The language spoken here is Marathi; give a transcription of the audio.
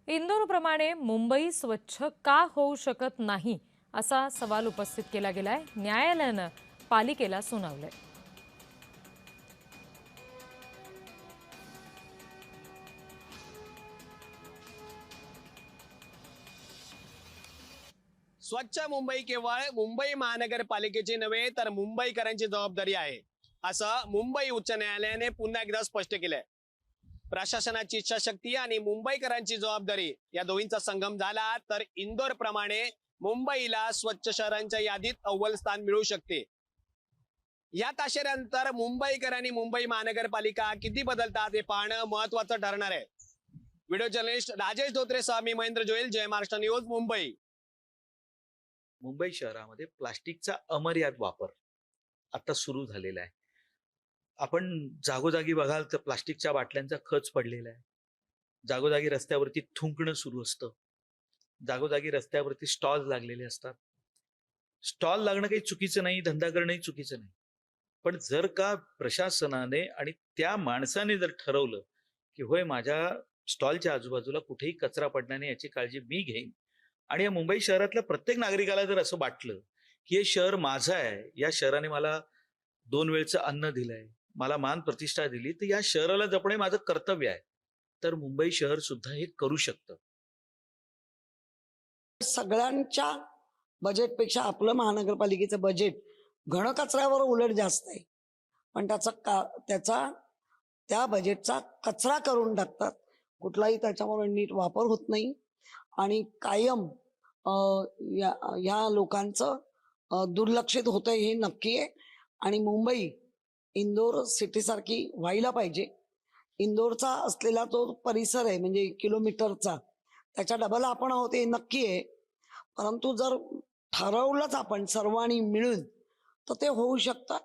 इंदोरप्रमाणे मुंबई स्वच्छ का होऊ शकत नाही असा सवाल उपस्थित केला गेलाय. न्यायालयानं पालिकेला सुनावलंय. स्वच्छ मुंबई केवळ मुंबई महानगरपालिकेची नव्हे तर मुंबईकरांची जबाबदारी आहे, असं मुंबई उच्च न्यायालयाने पुन्हा एकदा स्पष्ट केलंय. प्रशासनाची इच्छाशक्ती आणि मुंबईकरांची जबाबदारी या दोन्हींचा संगम झाला तर इंदोर प्रमाणे मुंबईला स्वच्छ शहरांच्या यादीत अव्वल स्थान मिळू शकते. या ताशेऱ्यानंतर मुंबईकर आणि मुंबई महानगरपालिका किती बदलतात हे पाहणं महत्वाचं ठरणार आहे. व्हिडिओ जर्नलिस्ट राजेश धोत्रेसह मी महेंद्र जोयल, जय महाराष्ट्र न्यूज, मुंबई. मुंबई शहरामध्ये प्लास्टिकचा अमर्याद वापर आता सुरू झालेला आहे. आपण जागोजागी बघाल तर प्लास्टिकच्या बाटल्यांचा खच पडलेला आहे. जागोजागी रस्त्यावरती थुंकणं सुरू असतं. जागोजागी रस्त्यावरती स्टॉल लागलेले असतात. स्टॉल लागणं काही चुकीचं नाही, धंदा करणंही चुकीचं नाही. पण जर का प्रशासनाने आणि त्या माणसाने जर ठरवलं की होय, माझ्या स्टॉलच्या आजूबाजूला कुठेही कचरा पडणार नाही याची काळजी मी घेईन, आणि या मुंबई शहरातल्या प्रत्येक नागरिकाला जर असं वाटलं की हे शहर माझं आहे, या शहराने मला 2 वेळचं अन्न दिलंय, मला मान प्रतिष्ठा दिली, तर या शहराला जपणे माझं कर्तव्य आहे, तर मुंबई शहर सुद्धा हे करू शकतं. सगळ्यांच्या बजेटपेक्षा आपलं महानगरपालिकेचं बजेट घनकचऱ्यावर उलट जास्त आहे, पण त्या बजेटचा कचरा करून टाकतात. कुठलाही त्याच्यावर नीट वापर होत नाही आणि कायम या लोकांचं दुर्लक्षित होतं हे नक्की आहे. आणि मुंबई इंदोर सिटी सारखी व्हायला पाहिजे. इंदोरचा असलेला तो परिसर आहे म्हणजे किलोमीटरचा, त्याच्या डबल आपण आहोत हे नक्की आहे. परंतु जर ठरवलंच आपण सर्वांनी मिळून तर ते होऊ शकतं.